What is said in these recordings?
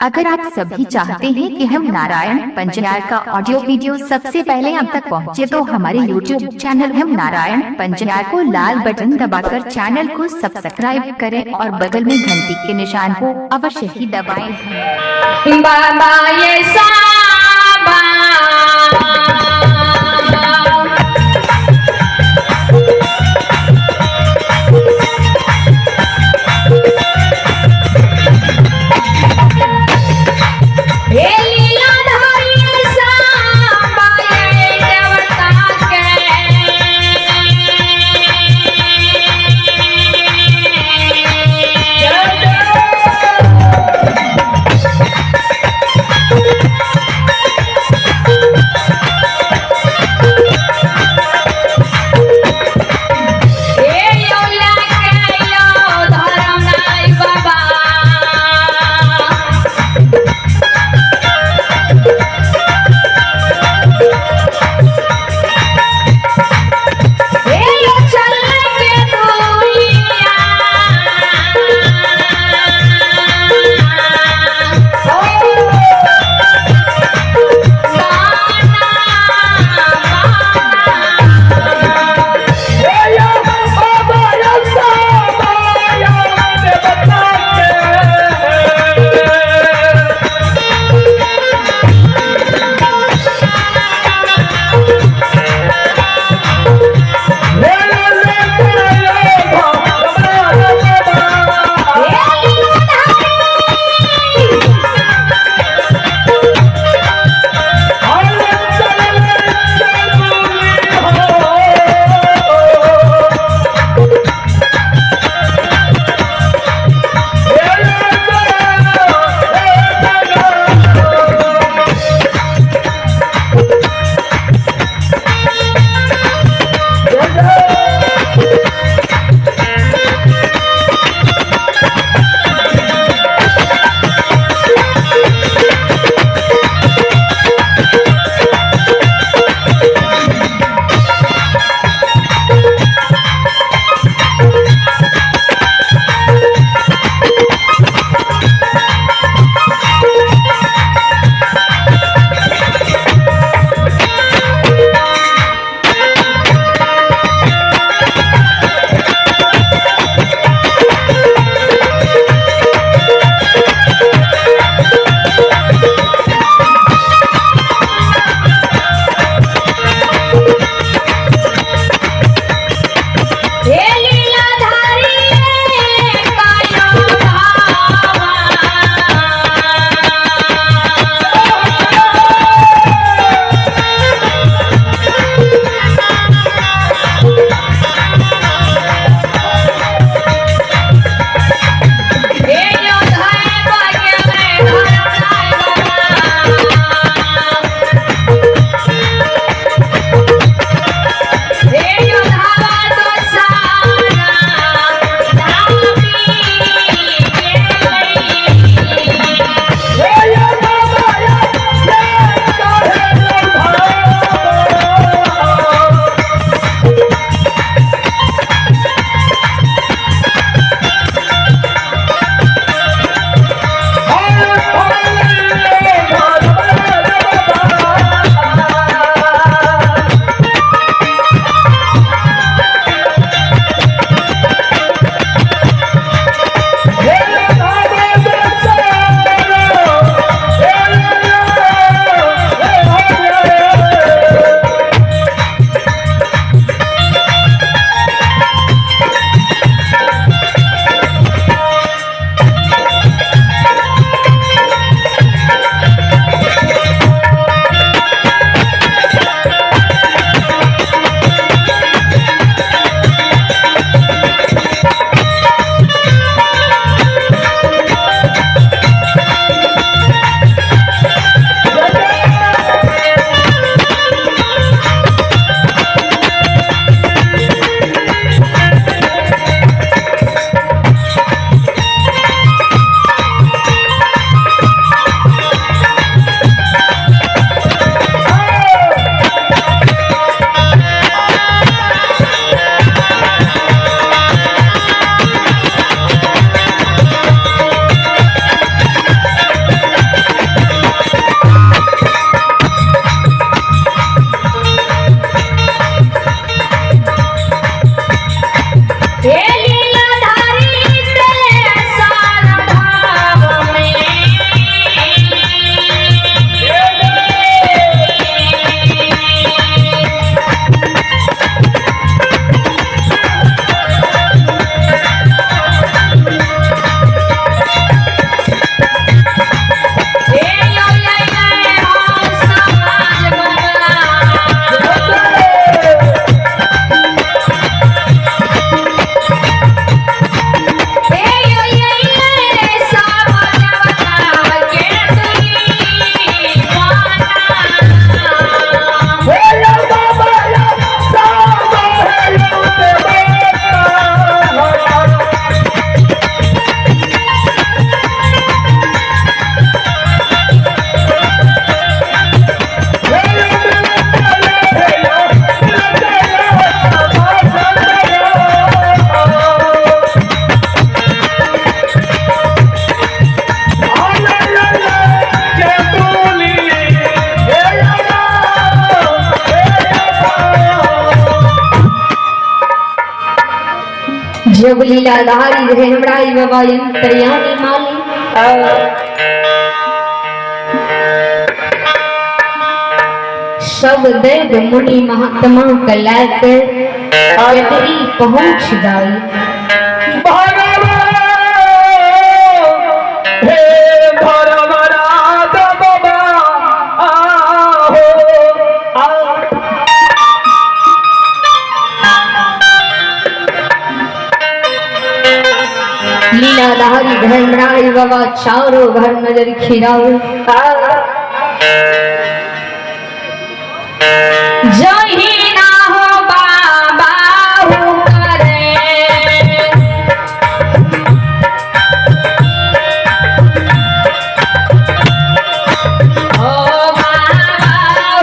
अगर आप सभी चाहते हैं कि हम नारायण पंजयार का ऑडियो वीडियो सबसे पहले आप तक पहुंचे, तो हमारे YouTube चैनल हम नारायण पंजयार को लाल बटन दबाकर चैनल को सब्सक्राइब करें और बगल में घंटी के निशान को अवश्य ही दबाएं। बाबा ये साबा लीलाधारी हेमराई बाबा अंतर्यामी माली सब देव मुनि महात्मा कलैत यदि पहुँच जाई लीलाधारी धर्मराय बाबा चारों घर नजर खिराओ जही ना हो बाबा हो करे ओ बाबा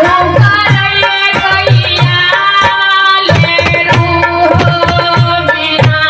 हो करे गैया ले रू बिना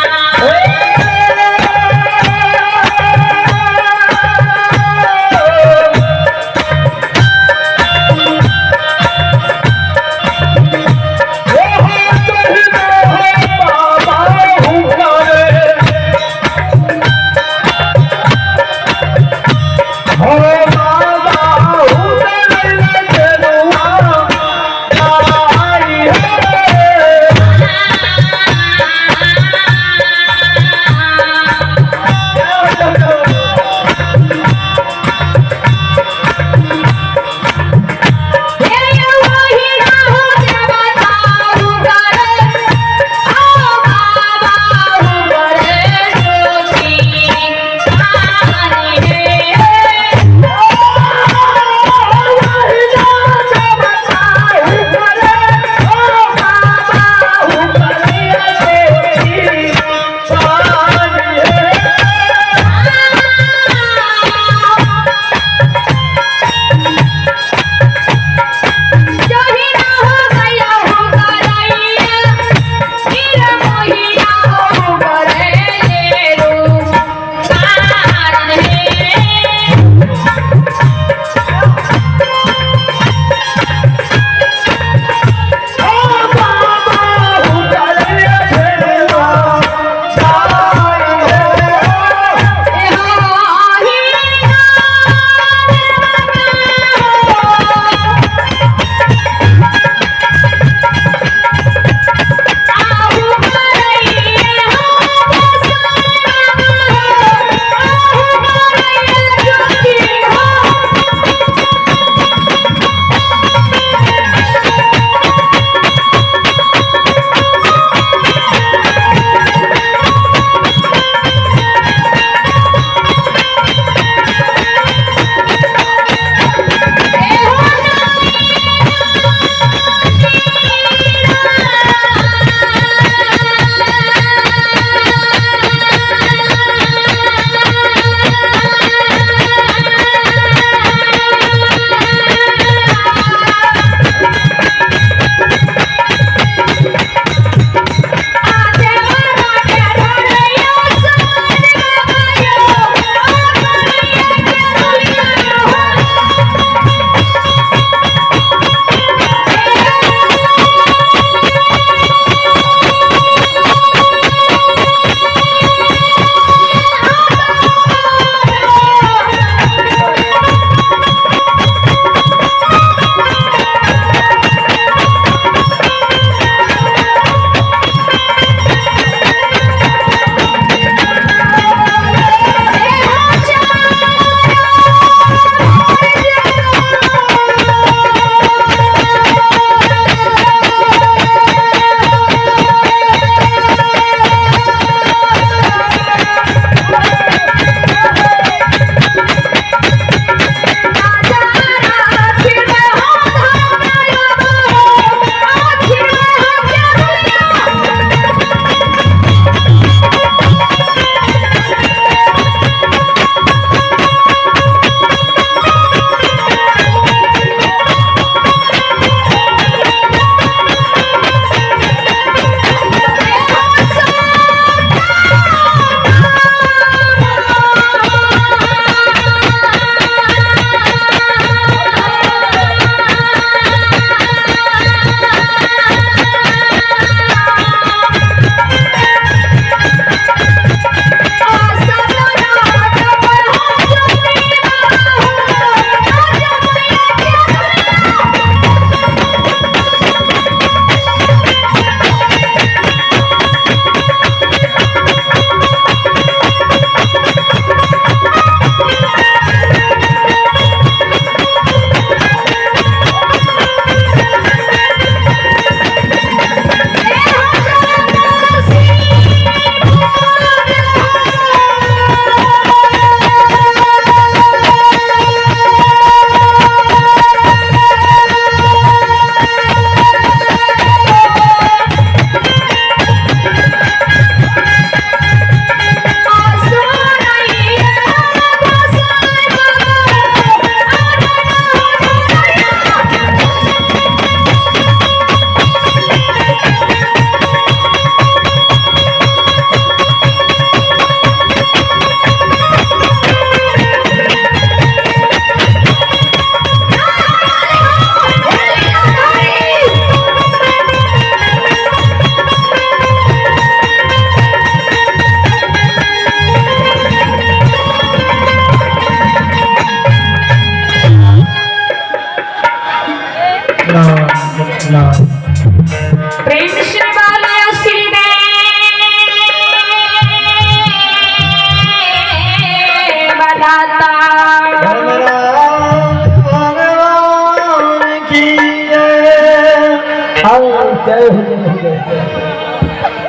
जय हो जय हो जय हो।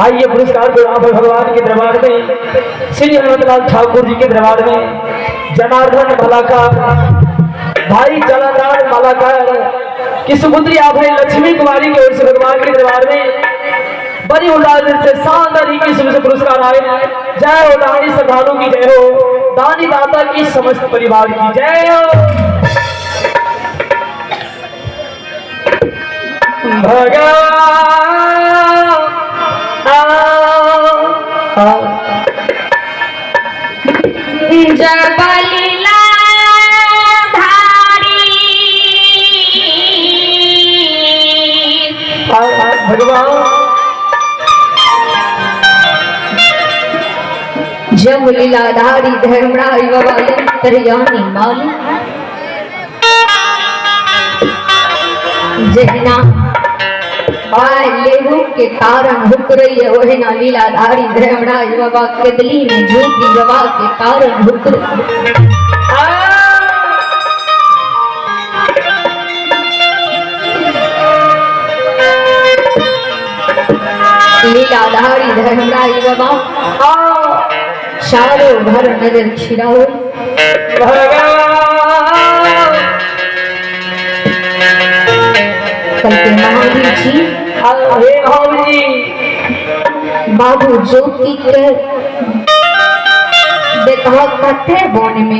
आइए पुरस्कार को यहाँ पर भगवान के दरबार में श्री हनुमतलाल ठाकुर जी के दरबार में जनार्दन मालाकार भाई जलाराम मालाकार की सुपुत्री आभाई लक्ष्मी कुमारी की ओर से भगवान के दरबार में बड़ी उल्लास से शानदार तरीके से पुरस्कार आए। जय हो दानी श्रद्धालु की जय हो, दानी दाता की समस्त परिवार की जय हो। जबलीला धारी भगवान जब लीलाधारी धर्मराय बाबा यंत्रयानी माली जहना लेहू के कारण हुक रही है वह ना लीलाधारी धर्मराज बाबा केदली में ज्योति बाबा के कारण हुक रही लीलाधारी धर्मराज बाबा चारों भर नजर खिराओ महावीर जी बाबू ज्योति के देखा कथे बोने में